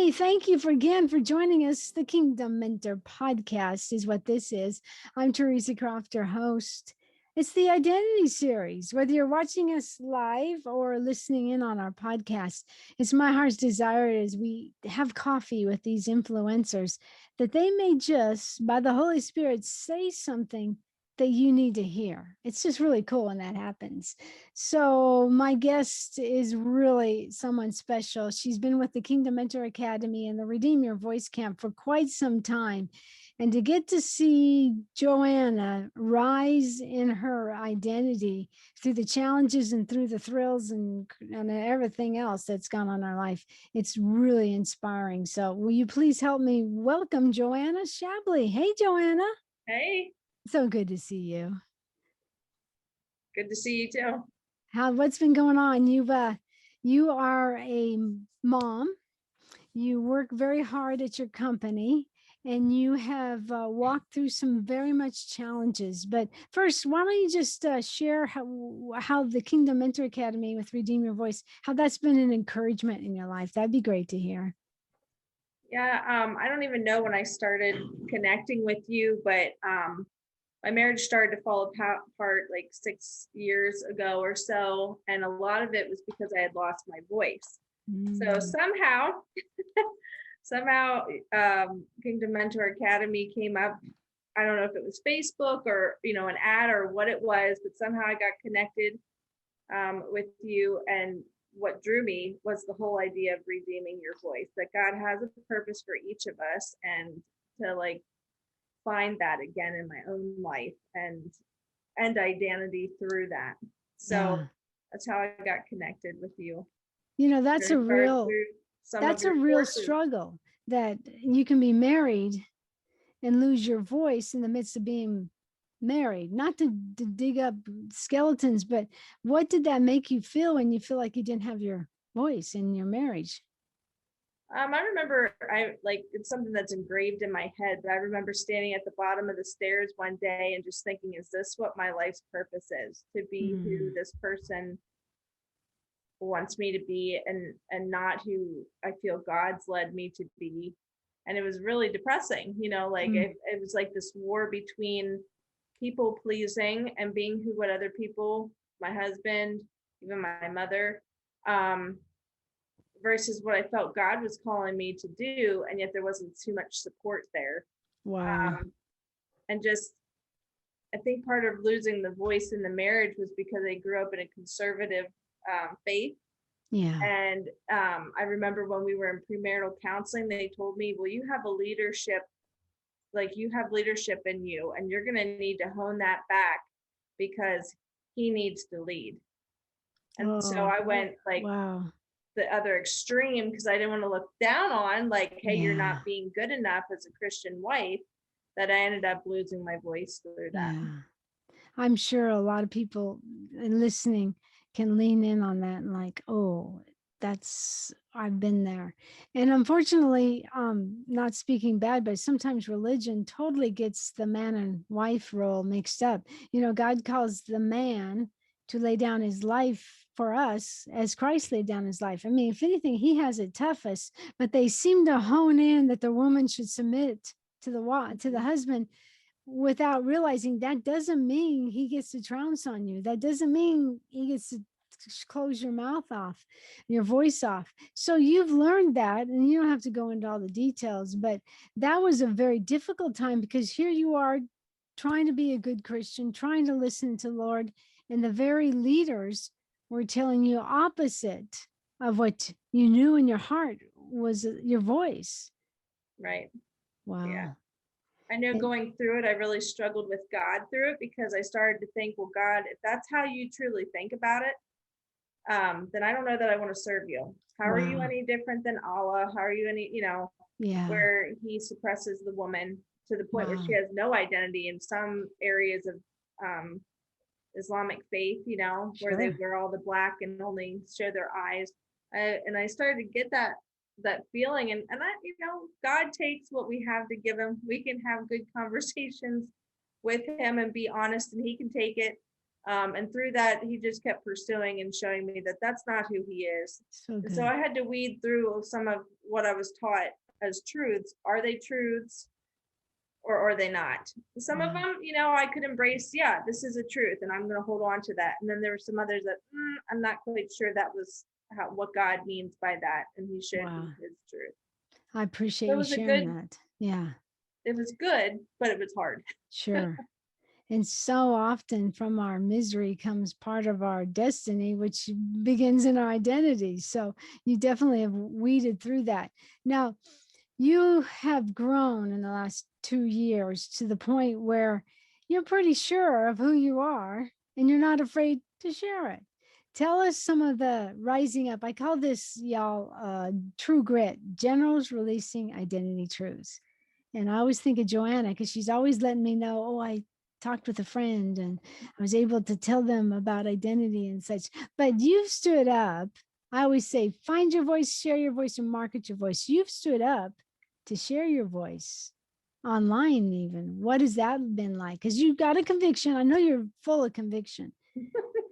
Hey, thank you again for joining us. The Kingdom Mentor podcast is what this is. I'm Theresa, Croft, your host. It's the Identity Series. Whether you're watching us live or listening in on our podcast, it's my heart's desire as we have coffee with these influencers that they may just, by the Holy Spirit, say something that you need to hear. It's just really cool when that happens. So my guest is really someone special. She's been with the Kingdom Mentor Academy and the Redeem Your Voice Camp for quite some time. And to get to see JoAnna rise in her identity through the challenges and through the thrills and everything else that's gone on in our life, it's really inspiring. So will you please help me welcome JoAnna Stabley. Hey, JoAnna. Hey, So good to see you. good to see you too. What's been going on? You are a mom. You work very hard at your company, and you have walked through some very much challenges. But first, why don't you just share how the Kingdom Mentor Academy with Redeem Your Voice, how that's been an encouragement in your life? That'd be great to hear. Yeah, I don't even know when I started connecting with you, but my marriage started to fall apart like 6 years ago or so, and a lot of it was because I had lost my voice. So somehow, Kingdom Mentor Academy came up. I don't know if it was Facebook or an ad or what it was, but somehow I got connected with you, and what drew me was the whole idea of redeeming your voice, that God has a purpose for each of us, and to like find that again in my own life and identity through that. So that's how I got connected with you. That's a real struggle, that you can be married and lose your voice in the midst of being married. Not to dig up skeletons, but what did that make you feel when you feel like you didn't have your voice in your marriage? I remember it's something that's engraved in my head, but I remember standing at the bottom of the stairs one day and just thinking, is this what my life's purpose is? To be who this person wants me to be, and not who I feel God's led me to be. And it was really depressing, it was like this war between people pleasing and being who what other people, my husband, even my mother, versus what I felt God was calling me to do, and yet there wasn't too much support there. Wow. And just, I think part of losing the voice in the marriage was because I grew up in a conservative faith. Yeah. And I remember when we were in premarital counseling, they told me, well, you have leadership in you, and you're going to need to hone that back because he needs to lead. And so I went the other extreme, because I didn't want to look down on hey, you're not being good enough as a Christian wife, that I ended up losing my voice through that. Yeah. I'm sure a lot of people listening can lean in on that and I've been there. And unfortunately, not speaking bad, but sometimes religion totally gets the man and wife role mixed up. God calls the man to lay down his life for us as Christ laid down his life. I mean, if anything, he has it toughest, but they seem to hone in that the woman should submit to the husband, without realizing that doesn't mean he gets to trounce on you. That doesn't mean he gets to close your mouth off, your voice off. So you've learned that, and you don't have to go into all the details, but that was a very difficult time, because here you are trying to be a good Christian, trying to listen to the Lord, and the very leaders were telling you opposite of what you knew in your heart was your voice. Right. Wow. Yeah. I know going through it, I really struggled with God through it, because I started to think, well, God, if that's how you truly think about it, then I don't know that I want to serve you. How are you any different than Allah? How are you any, where he suppresses the woman to the point where she has no identity in some areas of Islamic faith, where they wear all the black and only show their eyes. And I started to get that feeling, and I, God takes what we have to give him. We can have good conversations with him and be honest, and he can take it. And through that, he just kept pursuing and showing me that that's not who he is. So And so good. I had to weed through some of what I was taught as truths. Are they truths or are they not? Some of Wow. them, I could embrace, yeah, this is a truth and I'm going to hold on to that. And then there were some others that I'm not quite sure that was what God means by that. And he showed me Wow. his truth. I appreciate So you sharing that. Yeah, it was good, but it was hard. sure. And so often from our misery comes part of our destiny, which begins in our identity. So you definitely have weeded through that. Now, you have grown in the last 2 years to the point where you're pretty sure of who you are and you're not afraid to share it. Tell us some of the rising up. I call this, y'all, true grit, generals releasing identity truths. And I always think of JoAnna because she's always letting me know, oh, I talked with a friend and I was able to tell them about identity and such. But you've stood up. I always say, find your voice, share your voice, and market your voice. You've stood up to share your voice online, even. What has that been like? Because you've got a conviction. I know you're full of conviction.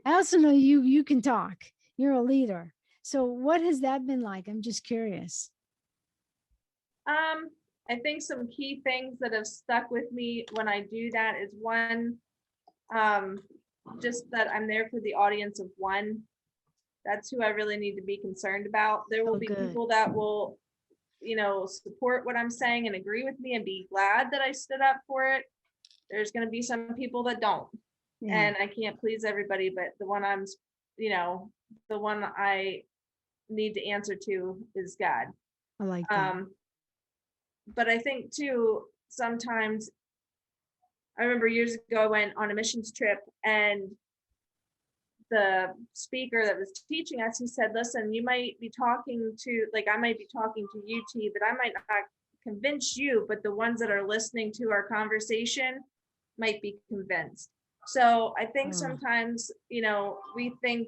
I also know you can talk. You're a leader. So what has that been like? I'm just curious. I think some key things that have stuck with me when I do that is one, just that I'm there for the audience of one. That's who I really need to be concerned about. There will So be good. people that will, support what I'm saying and agree with me and be glad that I stood up for it. There's going to be some people that don't. Yeah, And I can't please everybody, but you know, the one I need to answer to is God. I like that. Um, but I think too, sometimes I remember years ago, I went on a missions trip and the speaker that was teaching us, he said, listen, you might be talking to, like, I might be talking to you, T, but I might not convince you, but the ones that are listening to our conversation might be convinced. So I think Oh, sometimes, we think,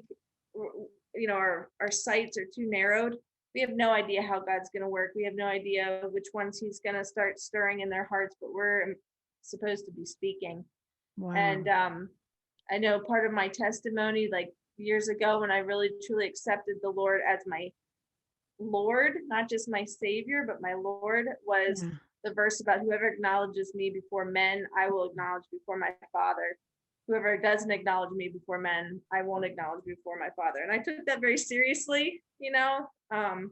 our sights are too narrowed. We have no idea how God's going to work. We have no idea which ones he's going to start stirring in their hearts, but we're supposed to be speaking. wow. And I know part of my testimony, like years ago, when I really truly accepted the Lord as my Lord, not just my Savior, but my Lord, was Yeah, the verse about whoever acknowledges me before men, I will acknowledge before my Father. Whoever doesn't acknowledge me before men, I won't acknowledge before my Father. And I took that very seriously, and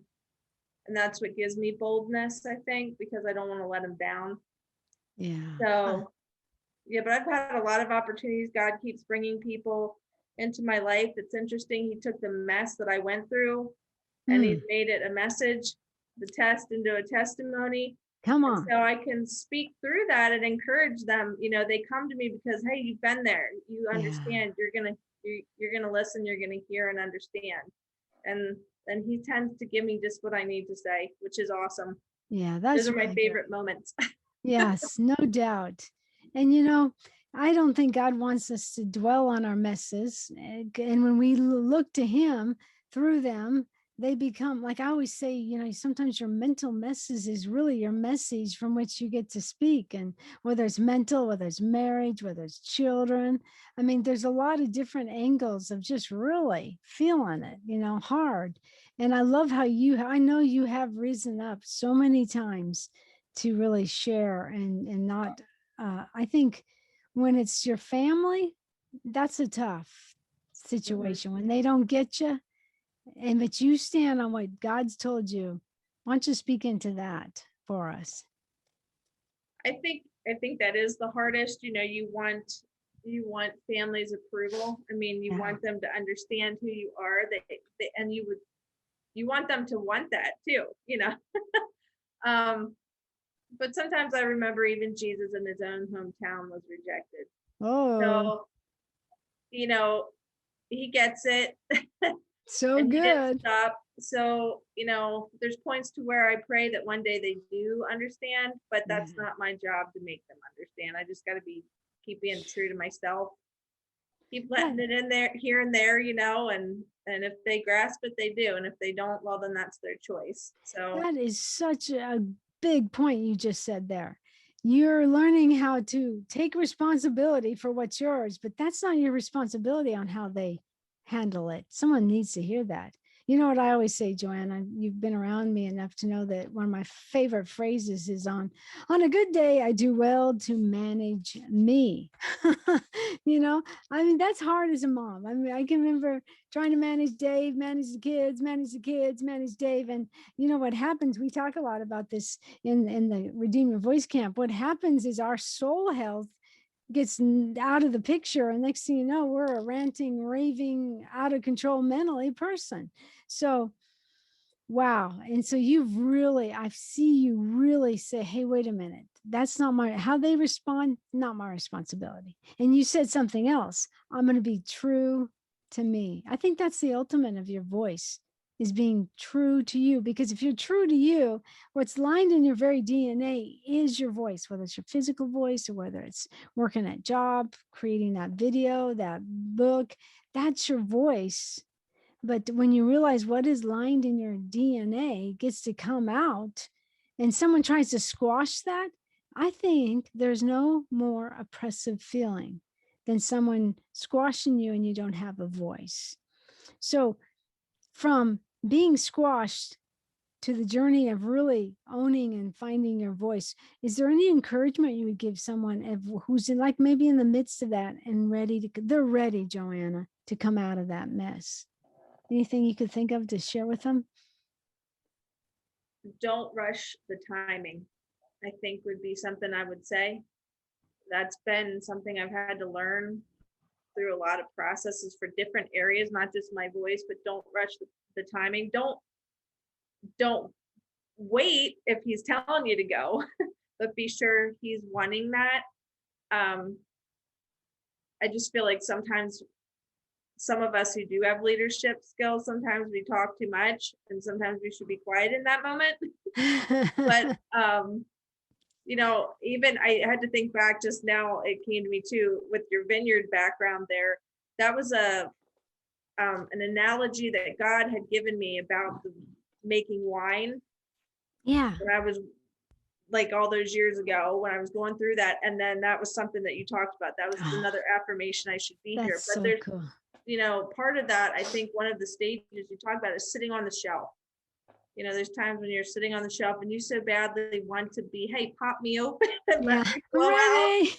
that's what gives me boldness, I think, because I don't want to let him down. yeah. So yeah, but I've had a lot of opportunities. God keeps bringing people into my life. It's interesting. He took the mess that I went through and he's Mm, made it a message, the test into a testimony. come And on. so I can speak through that and encourage them. They come to me because, hey, you've been there. You Yeah, understand. You're gonna listen, you're gonna hear and understand. And then he tends to give me just what I need to say, which is awesome. yeah. Those That's are my really good. favorite moments. Yes, no doubt. And I don't think God wants us to dwell on our messes. And when we look to Him through them, they become, like I always say, sometimes your mental messes is really your message from which you get to speak. And whether it's mental, whether it's marriage, whether it's children, I mean, there's a lot of different angles of just really feeling it, hard. And I love how I know you have risen up so many times to really share and not I think when it's your family, that's a tough Mhm. situation when they don't get you, and but you stand on what God's told you. Why don't you speak into that for us? I think that is the hardest. You want families' approval. I mean, you Yeah, want them to understand who you are. And you want them to want that too. Um, but sometimes I remember even Jesus in his own hometown was rejected. oh, So, you know, he gets it so and he didn't good. stop. So, there's points to where I pray that one day they do understand, but Yeah, that's not my job to make them understand. I just got to keep being true to myself, keep letting that, it in there, here and there, and if they grasp it, they do. And if they don't, well, then that's their choice. So, that is such a big point you just said there. You're learning how to take responsibility for what's yours, but that's not your responsibility on how they handle it. Someone needs to hear that. You know what I always say, JoAnna, you've been around me enough to know that one of my favorite phrases is on a good day, I do well to manage me. You know, I mean, that's hard as a mom. I mean, I can remember trying to manage Dave, manage the kids, manage Dave. And you know what happens? We talk a lot about this in the Redeem Your Voice camp. What happens is our soul health gets out of the picture, and next thing you know, we're a ranting, raving, out of control mentally person. So wow. And so I see you really say, hey, wait a minute, that's not how they respond, not my responsibility. And you said something else, I'm going to be true to me. I think that's the ultimate of your voice, is being true to you. Because if you're true to you, what's lined in your very DNA is your voice, whether it's your physical voice or whether it's working at job, creating that video, that book, that's your voice. But when you realize what is lined in your DNA gets to come out, and someone tries to squash that, I think there's no more oppressive feeling than someone squashing you and you don't have a voice. So from being squashed to the journey of really owning and finding your voice, is there any encouragement you would give someone who's in, like, maybe in the midst of that and they're ready, JoAnna, to come out of that mess? Anything you could think of to share with them? Don't rush the timing, I think would be something I would say. That's been something I've had to learn through a lot of processes for different areas, not just my voice, but don't rush the timing. Don't wait if he's telling you to go, but be sure he's wanting that. I just feel like sometimes some of us who do have leadership skills, sometimes we talk too much and sometimes we should be quiet in that moment. But you know, even I had to think back just now, it came to me too, with your vineyard background there. That was an analogy that God had given me about making wine. Yeah. When I was like all those years ago when I was going through that. And then that was something that you talked about. That was another affirmation, I should be here. That's But so there's, cool. you know, part of that, I think one of the stages you talk about is sitting on the shelf. You know, there's times when you're sitting on the shelf and you so badly want to be, hey, pop me open and Yeah, let me I'm blow out. ready.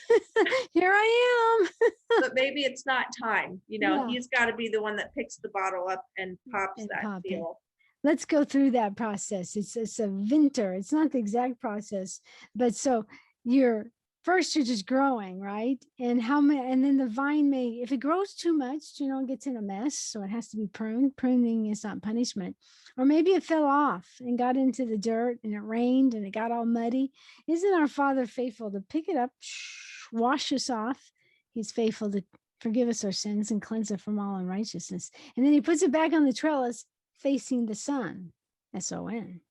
Here I am. But maybe it's not time. You know, Yeah, he's got to be the one that picks the bottle up and pops and that pop it. deal. Let's go through that process. It's a vinter. It's not the exact process, but so you're you're just growing, right? And how many, and then the vine may, if it grows too much, you know, it gets in a mess, so it has to be pruned. Pruning is not punishment. Or maybe it fell off and got into the dirt and it rained and it got all muddy. Isn't our Father faithful to pick it up, wash us off? He's faithful to forgive us our sins and cleanse us from all unrighteousness. And then he puts it back on the trellis facing the sun, S-O-N.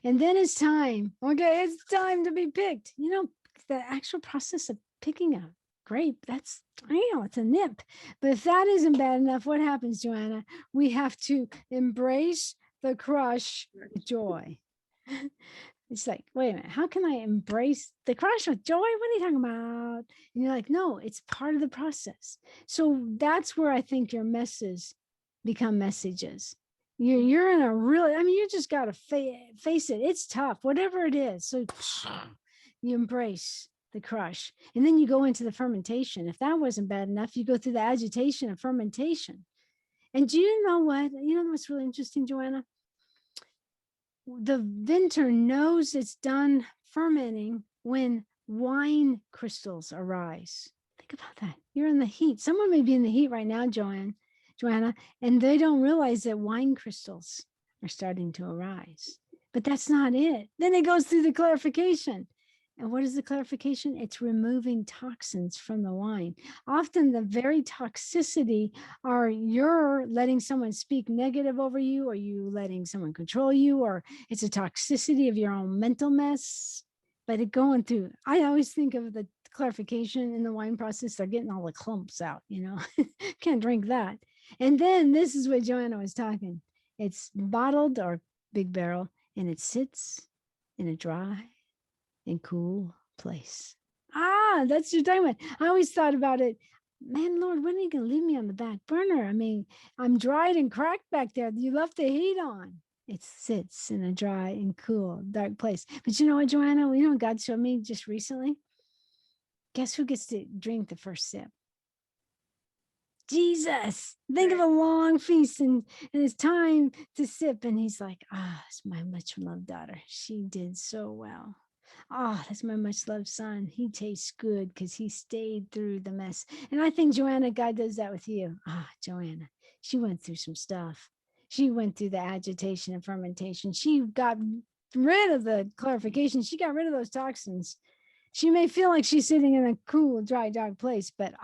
And then it's time. Okay, it's time to be picked. You know, the actual process of picking a grape, that's, you know, it's a nip. But if that isn't bad enough, what happens, JoAnna? We have to embrace the crush with joy. It's like, wait a minute, how can I embrace the crush with joy? What are you talking about? And you're like, no, it's part of the process. So that's where I think your messes become messages. You're in a really, I mean, you just got to face it. It's tough, whatever it is. So you embrace the crush. And then you go into the fermentation. If that wasn't bad enough, you go through the agitation of fermentation. And do you know what? You know what's really interesting, JoAnna? The vintner knows it's done fermenting when wine crystals arise. Think about that. You're in the heat. Someone may be in the heat right now, JoAnna, and they don't realize that wine crystals are starting to arise. But that's not it. Then it goes through the clarification. And what is the clarification? It's removing toxins from the wine. Often the very toxicity are you're letting someone speak negative over you, or you letting someone control you, or it's a toxicity of your own mental mess. But it going through, I always think of the clarification in the wine process, they're getting all the clumps out, you know, can't drink that. And then this is what JoAnna was talking. It's bottled or big barrel, and it sits in a dry and cool place. That's what you're talking about. I always thought about it. Man, Lord, when are you going to leave me on the back burner? I mean, I'm dried and cracked back there. You left the heat on. It sits in a dry and cool, dark place. But you know what, JoAnna? You know what God showed me just recently? Guess who gets to drink the first sip? Jesus. Think of Right. a long feast and it's time to sip. And he's like, it's my much loved daughter. She did so well. That's my much loved son. He tastes good because he stayed through the mess. And I think, JoAnna, God does that with you. JoAnna, she went through some stuff. She went through the agitation and fermentation. She got rid of the clarification. She got rid of those toxins. She may feel like she's sitting in a cool, dry, dark place, but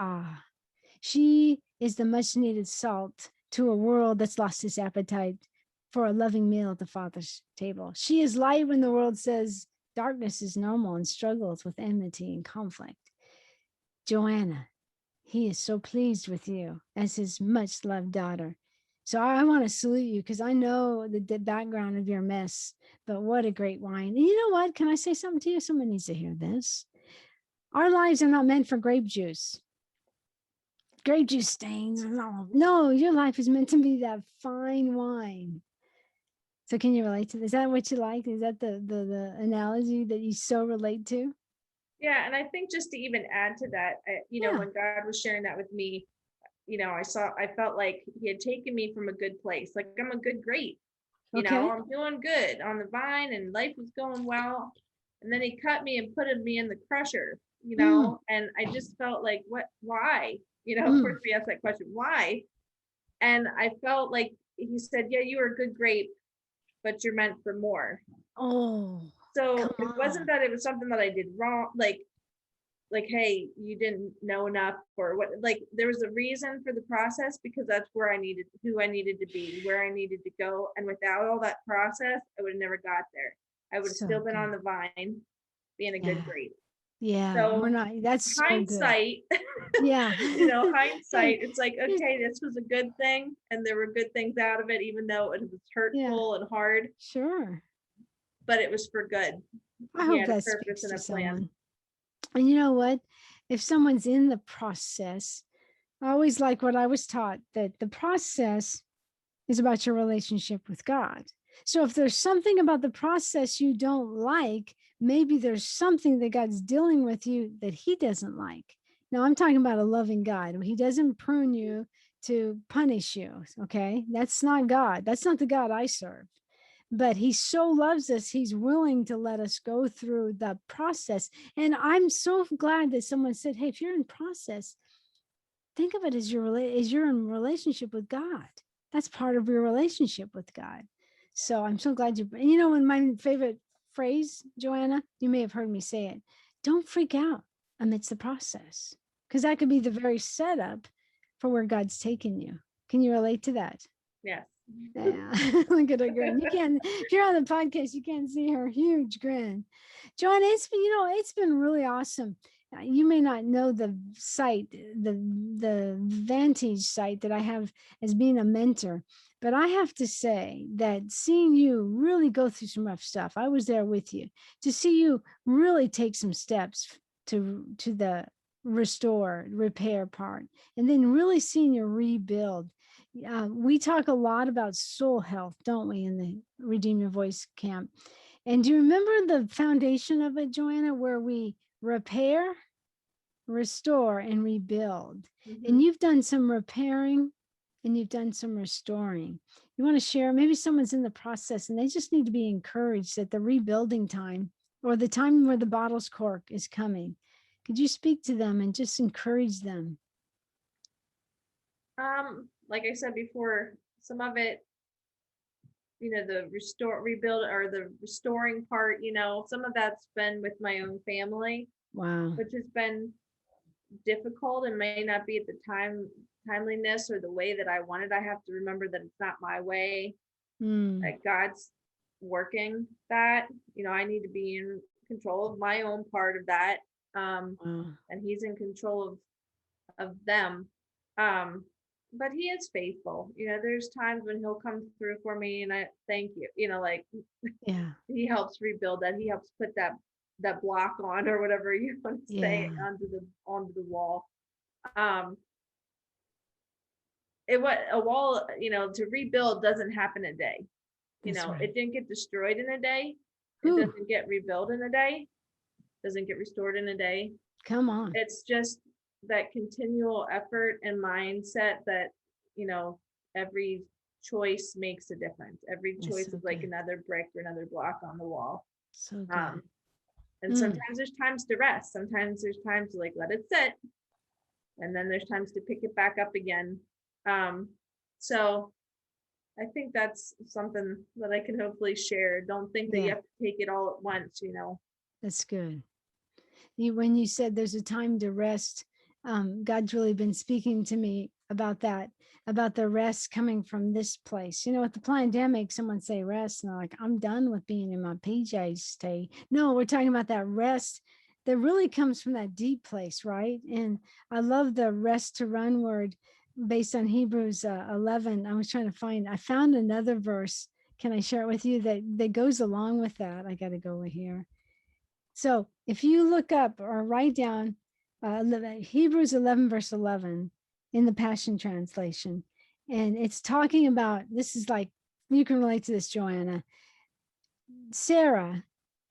she is the much needed salt to a world that's lost its appetite for a loving meal at the Father's table. She is light when the world says darkness is normal and struggles with enmity and conflict. JoAnna, he is so pleased with you as his much loved daughter. So I want to salute you because I know the background of your mess, but what a great wine. And you know what? Can I say something to you? Someone needs to hear this. Our lives are not meant for grape juice. Grape juice stains. No, your life is meant to be that fine wine. So can you relate to this? Is that what you like? Is that the analogy that you so relate to? Yeah, and I think just to even add to that, Yeah. when God was sharing that with me, I felt like he had taken me from a good place. Like I'm a good grape, Okay. I'm doing good on the vine and life was going well. And then he cut me and put me in the crusher, Mm, and I just felt like, why? Of mm. course we asked that question, why? And I felt like he said, yeah, you are a good grape, but you're meant for more. Oh, come So it wasn't on. that it was something that I did wrong, like, hey, you didn't know enough or what, like there was a reason for the process because that's who I needed to be, where I needed to go. And without all that process, I would have never got there. I would have So still been on good. the vine being a good Yeah. grape. Yeah. We're So not, that's so good. hindsight, Yeah. hindsight, it's like, okay, this was a good thing. And there were good things out of it, even though it was Yeah. hurtful and hard, Sure. but it was for good. I He hope had a that purpose speaks and to a plan. someone. And you know what? If someone's in the process, I always like what I was taught that the process is about your relationship with God. So if there's something about the process you don't like, maybe there's something that God's dealing with you that he doesn't like. Now I'm talking about a loving God. He doesn't prune you to punish you. Okay. That's not God. That's not the God I serve. But he so loves us, he's willing to let us go through the process. And I'm so glad that someone said, hey, if you're in process, think of it as you're in relationship with God. That's part of your relationship with God. So I'm so glad when my favorite phrase, JoAnna, you may have heard me say it, don't freak out amidst the process, because that could be the very setup for where God's taken you. Can you relate to that? Yes. Yeah. Look at her grin. You can't, if you're on the podcast, you can't see her huge grin. John, it's been really awesome. You may not know the site, the Vantage site that I have as being a mentor, but I have to say that seeing you really go through some rough stuff, I was there with you, to see you really take some steps to the repair part, and then really seeing you rebuild. We talk a lot about soul health, don't we, in the Redeem Your Voice camp? And do you remember the foundation of it, JoAnna, where we repair, restore, and rebuild? Mm-hmm. And you've done some repairing and you've done some restoring. You want to share? Maybe someone's in the process and they just need to be encouraged that the rebuilding time or the time where the bottle's cork is coming. Could you speak to them and just encourage them? Like I said before, some of it, the rebuild or the restoring part, some of that's been with my own family, Wow. which has been difficult and may not be at the timeliness or the way that I wanted. I have to remember that it's not my way, Mm. that God's working that, I need to be in control of my own part of that. Wow. And he's in control of them. Um, but he is faithful. There's times when he'll come through for me and I thank you, like Yeah. he helps rebuild that. He helps put that that block on, or whatever you want to say, Yeah. onto the wall. Um, it what a wall, to rebuild doesn't happen a day. That's right. It didn't get destroyed in a day. It Whew, doesn't get rebuilt in a day. Doesn't get restored in a day. come on. It's just that continual effort and mindset that, you know, every choice makes a difference. Every That's choice so is like good. another brick or another block on the wall. So good. Um, and Mm, sometimes there's times to rest. Sometimes there's times to like let it sit. And then there's times to pick it back up again. Um, so I think that's something that I can hopefully share. Don't think that you yeah, have to take it all at once. that's good. When you said there's a time to rest, God's really been speaking to me about that, about the rest coming from this place. With the pandemic, someone say rest, and they're like, I'm done with being in my PJs. Stay. No, we're talking about that rest that really comes from that deep place, right? And I love the rest to run word based on Hebrews 11. I found another verse. Can I share it with you that goes along with that? I got to go over here. So if you look up or write down Hebrews 11, verse 11 in the Passion Translation, and it's talking about this is like, you can relate to this, JoAnna. Sarah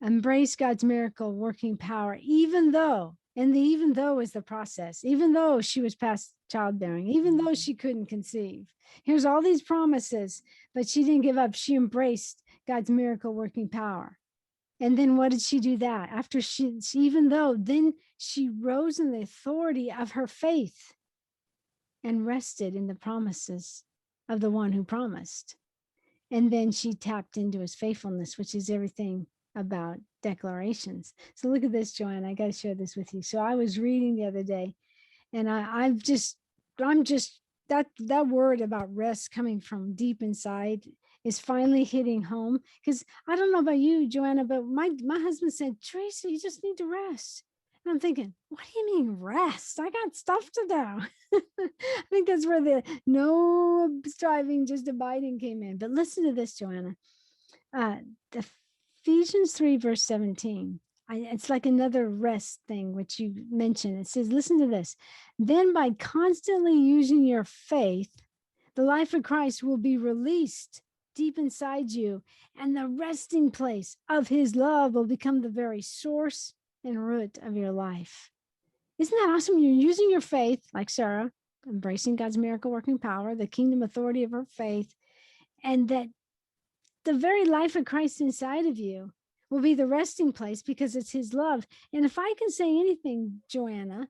embraced God's miracle working power, even though is the process, even though she was past childbearing, even though she couldn't conceive. Here's all these promises, but she didn't give up. She embraced God's miracle working power. And then what did she do that? After even though, then she rose in the authority of her faith and rested in the promises of the one who promised. And then she tapped into his faithfulness, which is everything about declarations. So look at this, JoAnna. I got to share this with you. So I was reading the other day, and I'm just that word about rest coming from deep inside is finally hitting home, because I don't know about you, JoAnna, but my husband said, Theresa, you just need to rest. And I'm thinking, what do you mean rest? I got stuff to do. I think that's where the no striving, just abiding came in. But listen to this, JoAnna. uh the Ephesians 3 verse 17, it's like another rest thing which you mentioned. It says, listen to this: then by constantly using your faith, the life of Christ will be released deep inside you, and the resting place of his love will become the very source and root of your life. Isn't that awesome? You're using your faith, like Sarah, embracing God's miracle working power, the kingdom authority of her faith, and that the very life of Christ inside of you will be the resting place because it's his love. And if I can say anything, JoAnna,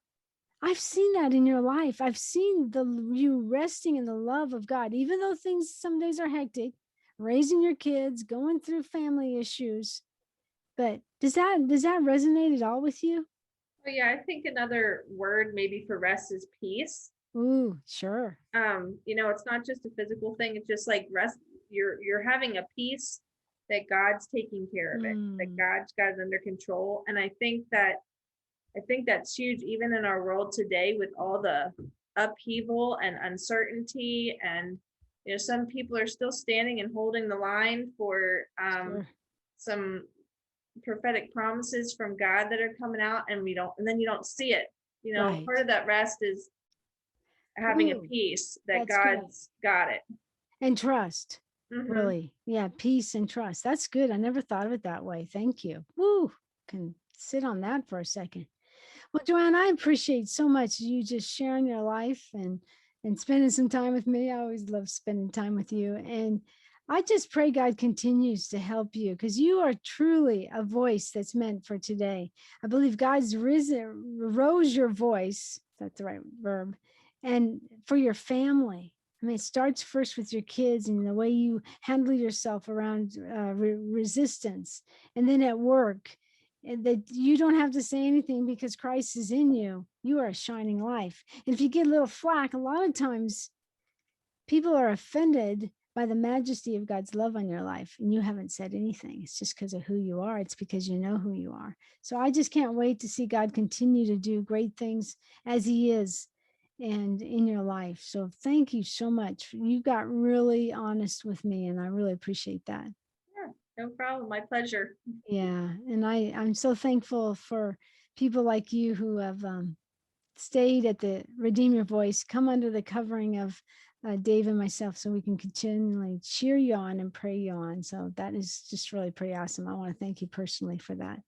I've seen that in your life. I've seen you resting in the love of God, even though things some days are hectic, raising your kids, going through family issues. But does that resonate at all with you? Well, yeah, I think another word maybe for rest is peace. Ooh, sure. It's not just a physical thing. It's just like rest. You're having a peace that God's taking care of it, that Mm, God's got it under control. And I think that's huge, even in our world today, with all the upheaval and uncertainty. And some people are still standing and holding the line for sure. some prophetic promises from God that are coming out, and then you don't see it. Part Right. of that rest is having a Ooh, peace that that's good. God's got it. And trust. Hmm. Really. Yeah, peace and trust. That's good. I never thought of it that way. Thank you. Woo. Can sit on that for a second. Well, JoAnna, I appreciate so much you just sharing your life and spending some time with me. I always love spending time with you. And I just pray God continues to help you, because you are truly a voice that's meant for today. I believe God's rose your voice. That's the right verb. And for your family. I mean, it starts first with your kids and the way you handle yourself around resistance, and then at work, and that you don't have to say anything because Christ is in you. You are a shining life. And if you get a little flack, a lot of times people are offended by the majesty of God's love on your life, and you haven't said anything. It's just because of who you are. It's because you know who you are. So I just can't wait to see God continue to do great things as he is and in your life. So thank you so much. You got really honest with me, and I really appreciate that. Yeah. No problem. My pleasure. Yeah. And I'm so thankful for people like you who have stayed at the Redeem Your Voice, come under the covering of Dave and myself so we can continually cheer you on and pray you on. So that is just really pretty awesome. I want to thank you personally for that.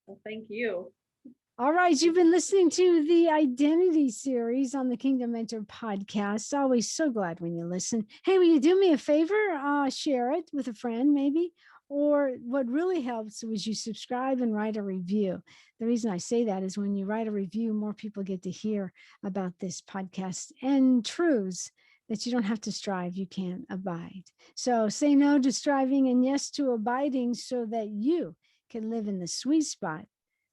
Well, thank you. All right, you've been listening to the Identity series on the Kingdom Mentor podcast. Always so glad when you listen. Hey, will you do me a favor? Share it with a friend, maybe. Or what really helps was you subscribe and write a review. The reason I say that is when you write a review, more people get to hear about this podcast and truths that you don't have to strive, you can abide. So say no to striving and yes to abiding so that you can live in the sweet spot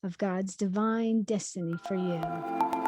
of God's divine destiny for you.